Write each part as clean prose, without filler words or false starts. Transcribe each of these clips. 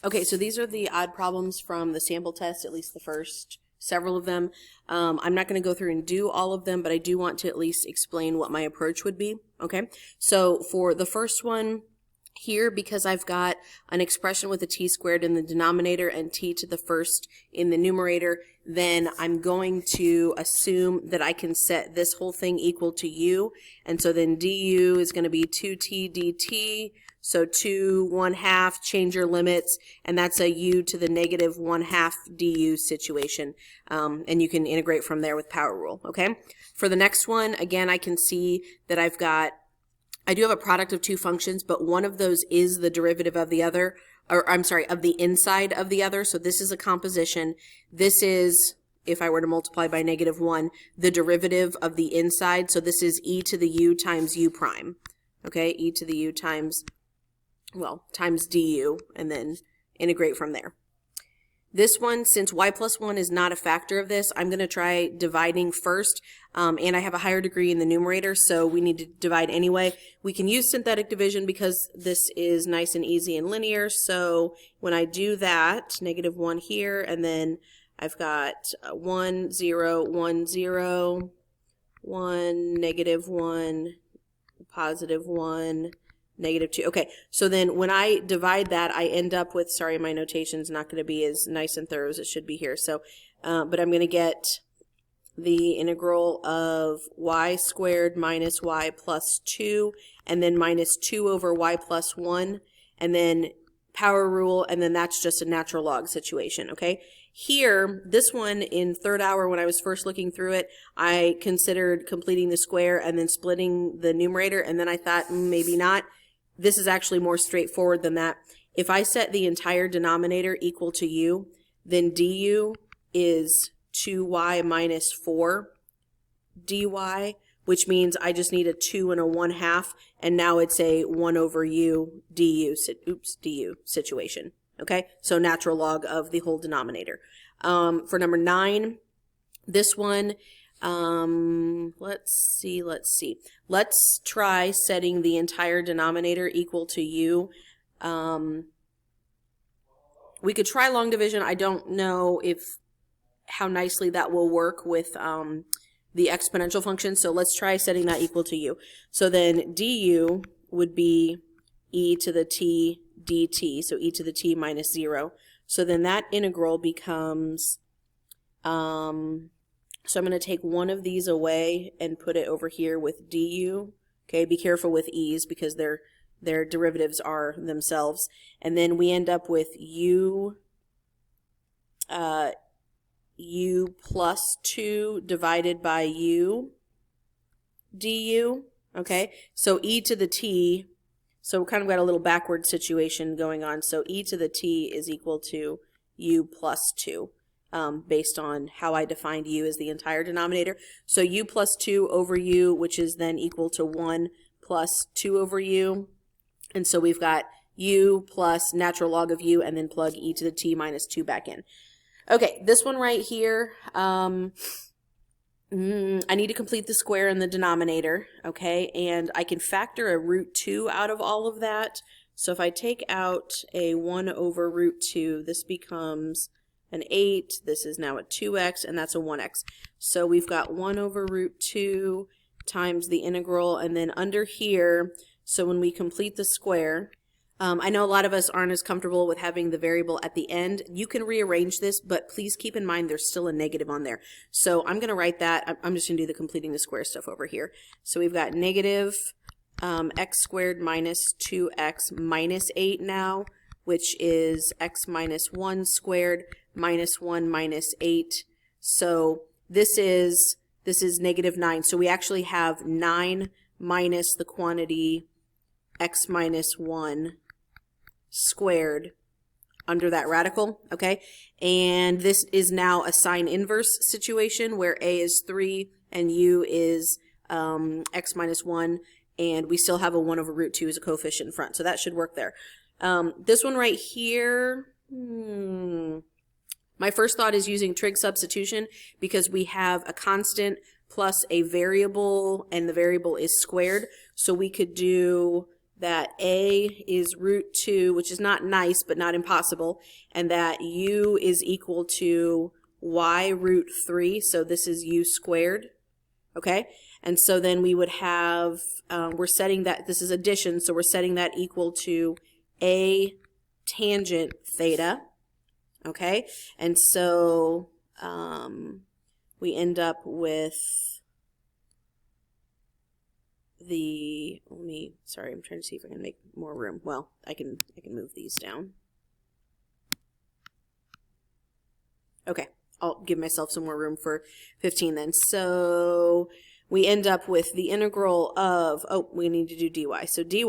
Okay, so these are the odd problems from the sample test, at least the first several of them. I'm not going to go through and do all of them, but I do want to at least explain what my approach would be. Okay, so for the first one here, because I've got an expression with a t squared in the denominator and t to the first in the numerator, then I'm going to assume that I can set this whole thing equal to u, and so then du is going to be 2t dt. So 2 1/2, change your limits, and that's a u to the negative 1/2 du situation. And you can integrate from there with power rule, okay? For the next one, again, I can see that I do have a product of two functions, but one of those is the derivative of the other, or I'm sorry, of the inside of the other. So this is a composition. This is, if I were to multiply by -1, the derivative of the inside. So this is e to the u times u prime, okay? E to the u times du, and then integrate from there. This one, since y plus 1 is not a factor of this, I'm going to try dividing first, and I have a higher degree in the numerator, so we need to divide anyway. We can use synthetic division because this is nice and easy and linear, so when I do that, -1 here, and then I've got 1, 0, 1, 0, 1, -1, +1, -2. Okay, so then when I divide that, I end up with, sorry, my notation's not going to be as nice and thorough as it should be here. So, but I'm going to get the integral of y squared minus y plus 2, and then minus 2 over y plus 1, and then power rule, and then that's just a natural log situation, okay? Here, this one in third hour when I was first looking through it, I considered completing the square and then splitting the numerator, and then I thought, maybe not. This is actually more straightforward than that. If I set the entire denominator equal to u, then du is 2y minus 4 dy, which means I just need a 2 and a 1/2, and now it's a 1 over u du situation. Okay, so natural log of the whole denominator. For number 9, this one, let's see. Let's try setting the entire denominator equal to u. We could try long division. I don't know how nicely that will work with the exponential function, so let's try setting that equal to u. So then du would be e to the t dt, so e to the t minus 0. So then that integral becomes, so I'm going to take one of these away and put it over here with du. Okay, be careful with e's because their derivatives are themselves. And then we end up with u plus 2 divided by u du. Okay, so e to the t, so we kind of got a little backward situation going on. So e to the t is equal to u plus 2. Based on how I defined u as the entire denominator. So u plus 2 over u, which is then equal to 1 plus 2 over u. And so we've got u plus natural log of u, and then plug e to the t minus 2 back in. Okay, this one right here, I need to complete the square in the denominator, okay? And I can factor a root 2 out of all of that. So if I take out a 1 over root 2, this becomes an 8, this is now a 2x, and that's a 1x. So we've got 1 over root 2 times the integral, and then under here, so when we complete the square, I know a lot of us aren't as comfortable with having the variable at the end. You can rearrange this, but please keep in mind there's still a negative on there. So I'm going to write that. I'm just going to do the completing the square stuff over here. So we've got negative x squared minus 2x minus 8 now, which is x minus 1 squared minus 1 minus 8. So this is -9. So we actually have 9 minus the quantity x minus 1 squared under that radical, okay? And this is now a sine inverse situation where a is 3 and u is x minus 1, and we still have a 1 over root 2 as a coefficient in front. So that should work there. This one right here, my first thought is using trig substitution because we have a constant plus a variable, and the variable is squared. So we could do that a is root 2, which is not nice but not impossible, and that u is equal to y root 3, so this is u squared, okay? And so then we would have, we're setting that, this is addition, so we're setting that equal to a tangent theta, okay? And so we end up with the, sorry, I'm trying to see if I can make more room. Well, I can move these down. Okay, I'll give myself some more room for 15 then. So we end up with the integral of, oh, we need to do dy. So dy,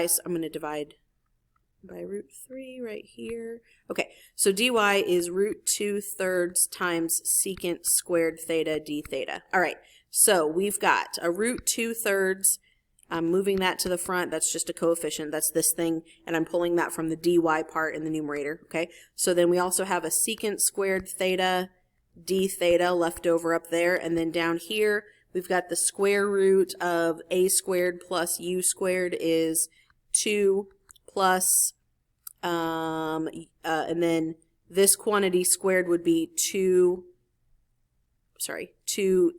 so I'm going to divide by root 3 right here. Okay, so dy is root 2/3 times secant squared theta d theta. All right, so we've got a root 2/3. I'm moving that to the front. That's just a coefficient. That's this thing, and I'm pulling that from the dy part in the numerator, okay? So then we also have a secant squared theta d theta left over up there, and then down here we've got the square root of a squared plus u squared is 2 plus, and then this quantity squared would be 2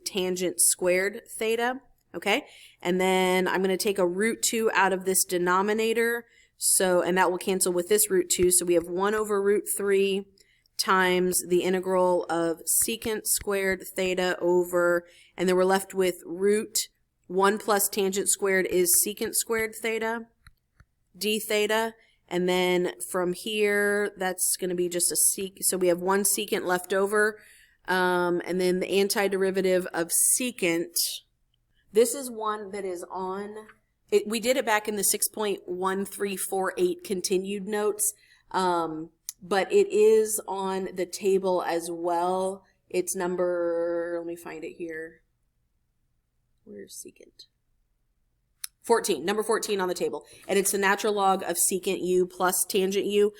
tangent squared theta, okay? And then I'm going to take a root 2 out of this denominator, so, and that will cancel with this root 2, so we have 1 over root 3 times the integral of secant squared theta over, and then we're left with root 1 plus tangent squared is secant squared theta d theta, and then from here that's going to be just a secant, so we have 1 secant left over, and then the antiderivative of secant, this is one that is on, we did it back in the 6.1348 continued notes, but it is on the table as well. It's number, let me find it here. Where's secant? 14, number 14 on the table. And it's the natural log of secant u plus tangent u.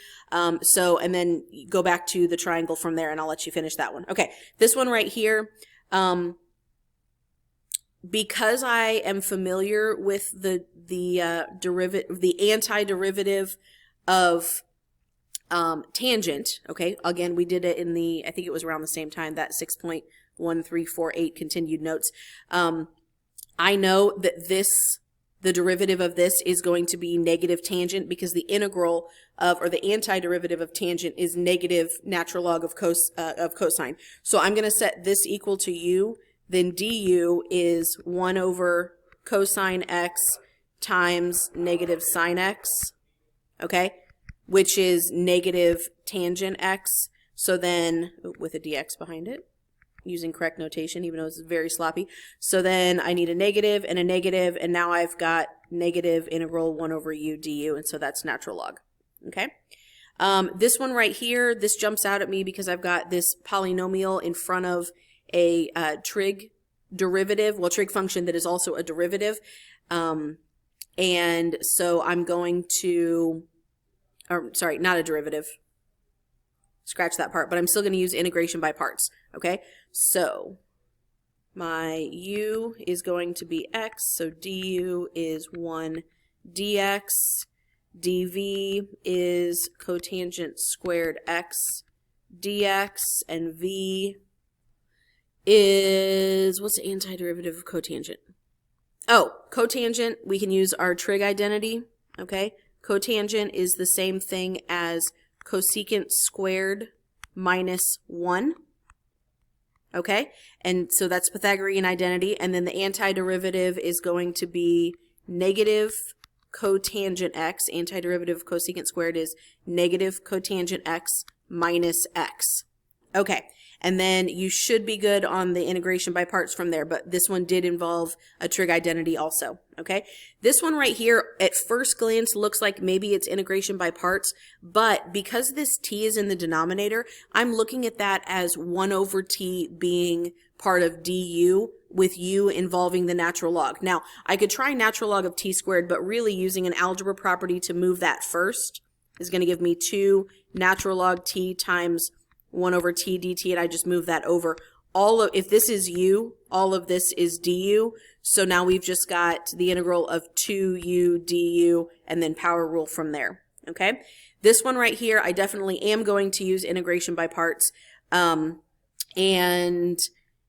So, and then go back to the triangle from there and I'll let you finish that one. Okay, this one right here, because I am familiar with the antiderivative of tangent, okay, again, we did it in the, I think it was around the same time, that 6.1348 continued notes. I know that the derivative of this is going to be negative tangent because the integral of, or the antiderivative of tangent is negative natural log of cosine. So I'm going to set this equal to u, then du is 1 over cosine x times negative sine x, okay, which is negative tangent x. So then, with a dx behind it, using correct notation, even though it's very sloppy. So then I need a negative, and now I've got negative integral 1 over u du, and so that's natural log, okay? This one right here, this jumps out at me because I've got this polynomial in front of a trig derivative, well, trig function that is also a derivative, and so I'm going to, or sorry, not a derivative, scratch that part, but I'm still going to use integration by parts, okay? So my u is going to be x, so du is 1 dx, dv is cotangent squared x dx, and v is, what's the antiderivative of cotangent? Oh, cotangent, we can use our trig identity, okay? Cotangent is the same thing as cosecant squared minus 1, okay? And so that's Pythagorean identity, and then the antiderivative is going to be negative cotangent x. Antiderivative of cosecant squared is negative cotangent x minus x. Okay, and then you should be good on the integration by parts from there, but this one did involve a trig identity also, okay? This one right here, at first glance, looks like maybe it's integration by parts, but because this t is in the denominator, I'm looking at that as 1 over t being part of du, with u involving the natural log. Now, I could try natural log of t squared, but really using an algebra property to move that first is going to give me 2 natural log t times 1 over t dt, and I just move that over. if this is u, all of this is du. So now we've just got the integral of 2u du and then power rule from there. Okay. This one right here, I definitely am going to use integration by parts. And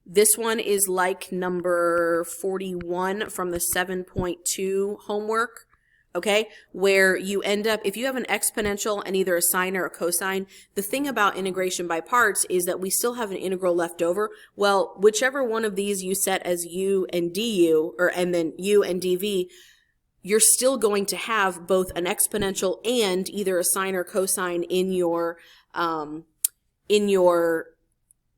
this one is like number 41 from the 7.2 homework. Okay, where you end up, if you have an exponential and either a sine or a cosine, the thing about integration by parts is that we still have an integral left over. Well, whichever one of these you set as u and du, and then u and dv, you're still going to have both an exponential and either a sine or cosine in your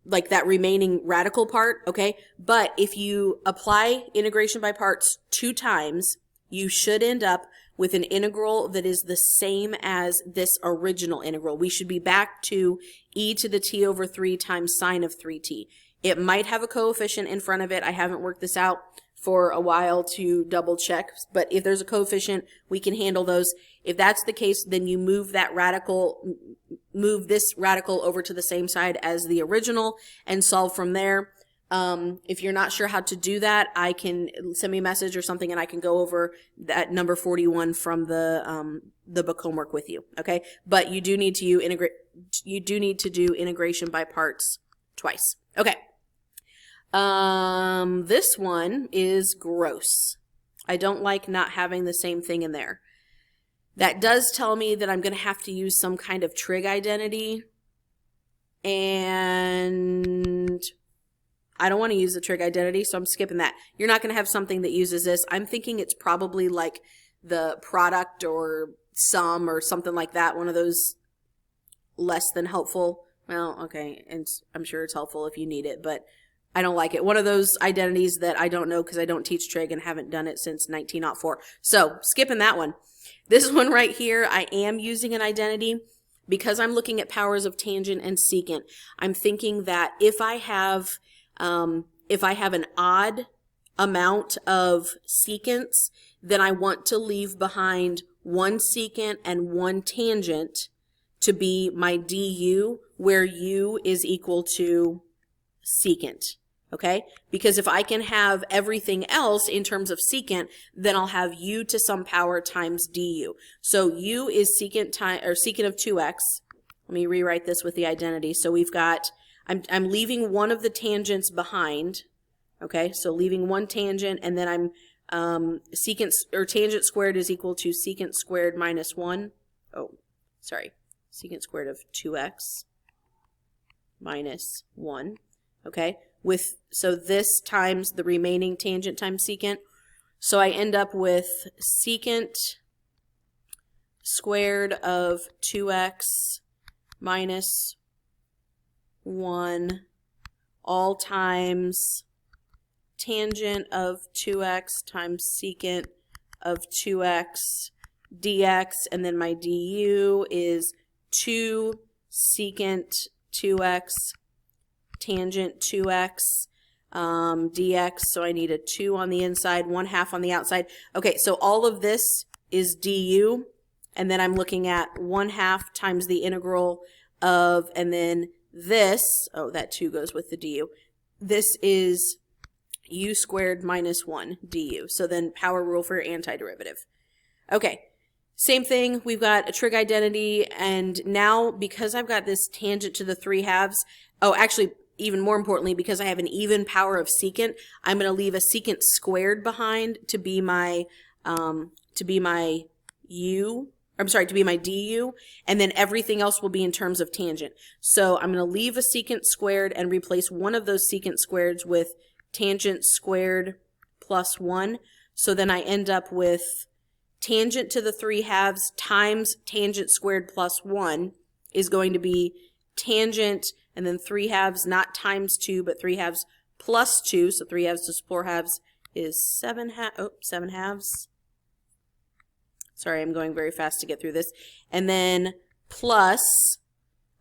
like that remaining radical part, okay? But if you apply integration by parts 2 times, you should end up with an integral that is the same as this original integral. We should be back to e to the t over 3 times sine of 3t. It might have a coefficient in front of it. I haven't worked this out for a while to double check, but if there's a coefficient, we can handle those. If that's the case, then you move this radical over to the same side as the original and solve from there. If you're not sure how to do that, I can send me a message or something and I can go over that number 41 from the book homework with you. Okay. But you do need to do integration by parts twice. Okay. This one is gross. I don't like not having the same thing in there. That does tell me that I'm going to have to use some kind of trig identity, and I don't want to use the trig identity, so I'm skipping that. You're not going to have something that uses this. I'm thinking it's probably like the product or sum or something like that, one of those less than helpful. Well, okay, and I'm sure it's helpful if you need it, but I don't like it. One of those identities that I don't know because I don't teach trig and haven't done it since 1904. So skipping that one. This one right here, I am using an identity because I'm looking at powers of tangent and secant. I'm thinking that if I have an odd amount of secants, then I want to leave behind one secant and one tangent to be my du, where u is equal to secant. Okay? Because if I can have everything else in terms of secant, then I'll have u to some power times du. So u is secant of 2x. Let me rewrite this with the identity. So we've got, I'm leaving one of the tangents behind. Okay? So leaving one tangent, and then I'm tangent squared is equal to secant squared minus 1. Oh, sorry. Secant squared of 2x minus 1. Okay? So this times the remaining tangent times secant. So I end up with secant squared of 2x minus 1 all times tangent of 2x times secant of 2x dx, and then my du is 2 secant 2x tangent 2x dx, so I need a 2 on the inside, 1/2 on the outside. Okay, so all of this is du, and then I'm looking at 1/2 times the integral of, and then this, oh, that 2 goes with the du. This is u squared minus 1 du. So then power rule for antiderivative. Okay, same thing. We've got a trig identity, and now because I've got this tangent to the 3/2, oh, actually, even more importantly, because I have an even power of secant, I'm going to leave a secant squared behind to be my du, and then everything else will be in terms of tangent. So I'm going to leave a secant squared and replace one of those secant squareds with tangent squared plus 1. So then I end up with tangent to the 3/2 times tangent squared plus 1 is going to be tangent, and then 3/2, not times 2, but 3/2 plus 2. So 3/2 plus 4/2 is 7/2. Sorry, I'm going very fast to get through this. And then plus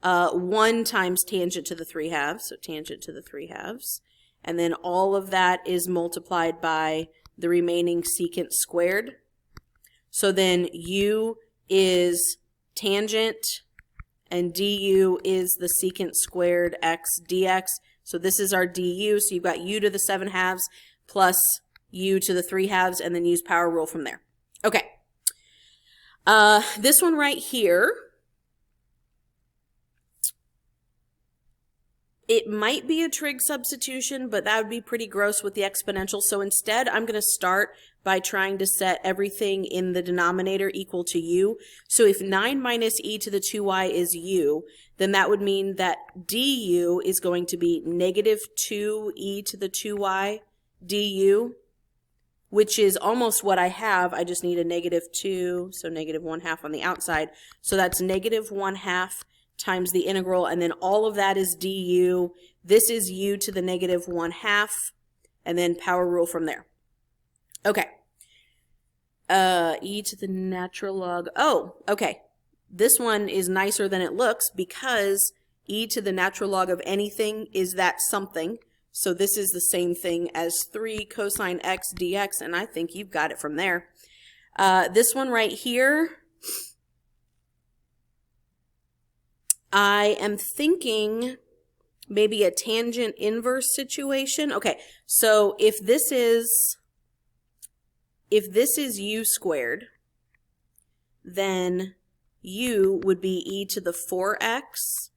1 times tangent to the 3/2. So tangent to the 3/2. And then all of that is multiplied by the remaining secant squared. So then u is tangent, and du is the secant squared x dx. So this is our du. So you've got u to the 7/2 plus u to the 3/2, and then use power rule from there. Okay. This one right here, it might be a trig substitution, but that would be pretty gross with the exponential. So instead, I'm going to start by trying to set everything in the denominator equal to u. So if 9 minus e to the 2y is u, then that would mean that du is going to be negative 2e to the 2y du, which is almost what I have. I just need a negative 2, so negative 1/2 on the outside. So that's negative 1/2 times the integral, and then all of that is du. This is u to the negative 1/2, and then power rule from there. Okay. E to the natural log. Oh, okay. This one is nicer than it looks because e to the natural log of anything is that something. So this is the same thing as 3 cosine x dx, and I think you've got it from there. This one right here, I am thinking maybe a tangent inverse situation. Okay, so if this is u squared, then u would be e to the 4x,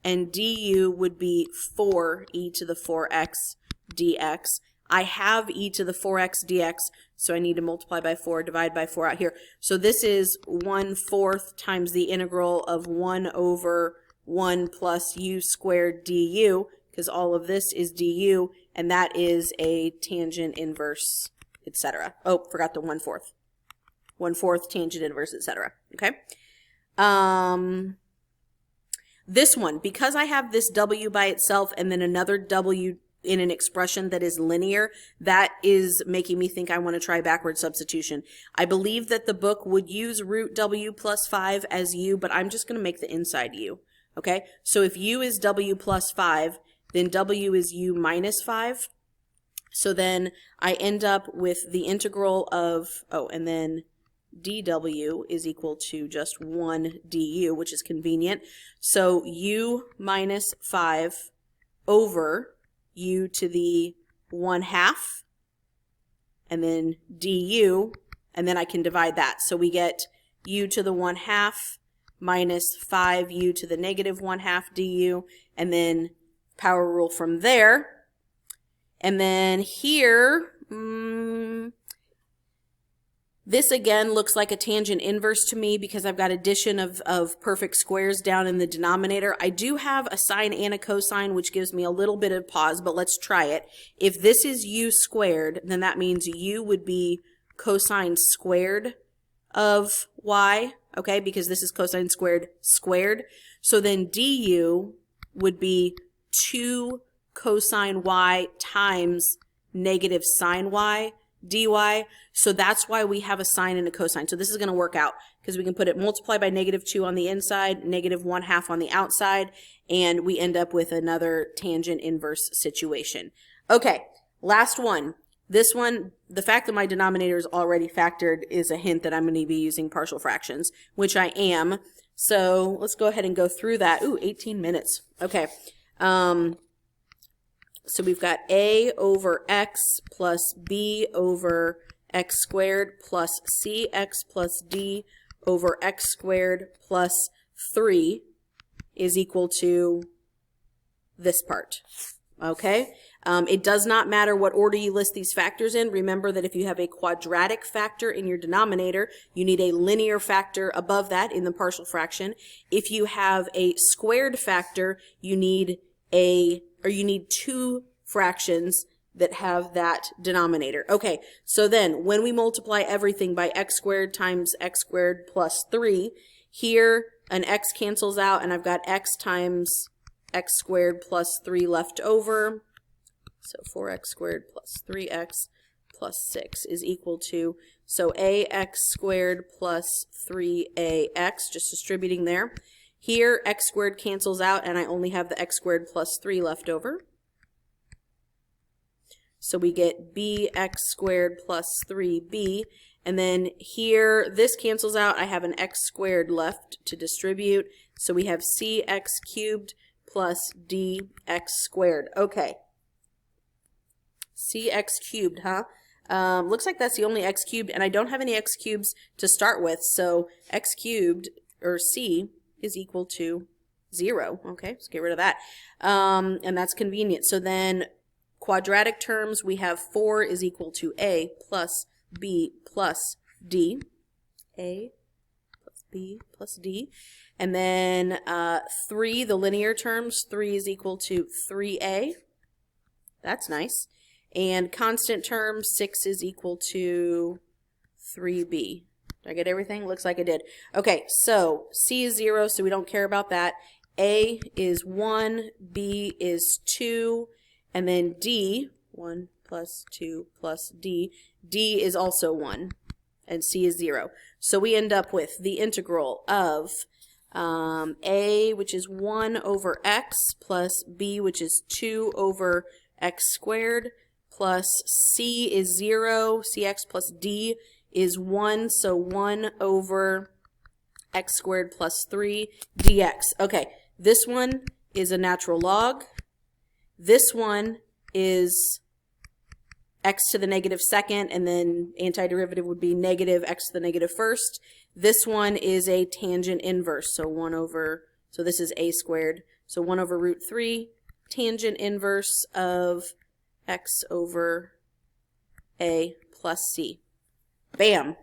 and du would be 4e to the 4x dx. I have e to the 4x dx, so I need to multiply by 4, divide by 4 out here. So this is 1/4 times the integral of 1 over 1 plus u squared du, because all of this is du, and that is a tangent inverse, etc. Oh, forgot the 1/4. 1/4 tangent inverse, etc. Okay? This one, because I have this w by itself and then another w in an expression that is linear, that is making me think I want to try backward substitution. I believe that the book would use root w plus 5 as u, but I'm just going to make the inside u. Okay, so if u is w plus 5, then w is u minus 5. So then I end up with the integral of, and then dw is equal to just 1 du, which is convenient. So u minus 5 over u to the 1/2, and then du, and then I can divide that. So we get u to the 1/2 minus 5u to the negative 1/2 du, and then power rule from there. And then here, this again looks like a tangent inverse to me because I've got addition of perfect squares down in the denominator. I do have a sine and a cosine, which gives me a little bit of pause, but let's try it. If this is u squared, then that means u would be cosine squared of y, okay, because this is cosine squared squared. So then du would be 2 cosine y times negative sine y dy. So that's why we have a sine and a cosine. So this is going to work out because we can put it multiply by negative 2 on the inside, negative 1/2 on the outside, and we end up with another tangent inverse situation. Okay, last one. This one, the fact that my denominator is already factored is a hint that I'm going to be using partial fractions, which I am. So let's go ahead and go through that. Ooh, 18 minutes. Okay. So we've got a over x plus b over x squared plus cx plus d over x squared plus 3 is equal to this part. Okay? It does not matter what order you list these factors in. Remember that if you have a quadratic factor in your denominator, you need a linear factor above that in the partial fraction. If you have a squared factor, you need 2 fractions that have that denominator. Okay, so then when we multiply everything by x squared times x squared plus 3, here an x cancels out and I've got x times x squared plus 3 left over. So 4x squared plus 3x plus 6 is equal to, so ax squared plus 3ax, just distributing there. Here x squared cancels out and I only have the x squared plus 3 left over. So we get bx squared plus 3b. And then here, this cancels out. I have an x squared left to distribute. So we have cx cubed plus dx squared. Okay. Cx cubed, huh? Looks like that's the only x cubed, and I don't have any x cubes to start with, so x cubed, or c, is equal to 0. Okay, let's get rid of that. And that's convenient. So then quadratic terms, we have 4 is equal to a plus b plus d. A plus b plus d. And then 3, the linear terms, 3 is equal to 3a. That's nice. And constant terms, 6 is equal to 3b. Did I get everything? Looks like I did. Okay, so c is 0, so we don't care about that. A is 1, B is 2, and then D, 1 plus 2 plus D, D is also 1, and C is 0. So we end up with the integral of A, which is 1 over x, plus B, which is 2 over x squared, plus C is 0, Cx plus D is 1, so 1 over x squared plus 3 dx. Okay, this one is a natural log. This one is x to the negative second, and then antiderivative would be negative x to the negative first. This one is a tangent inverse, so 1 over, so this is a squared, so 1 over root 3, tangent inverse of x over a plus c. Bam!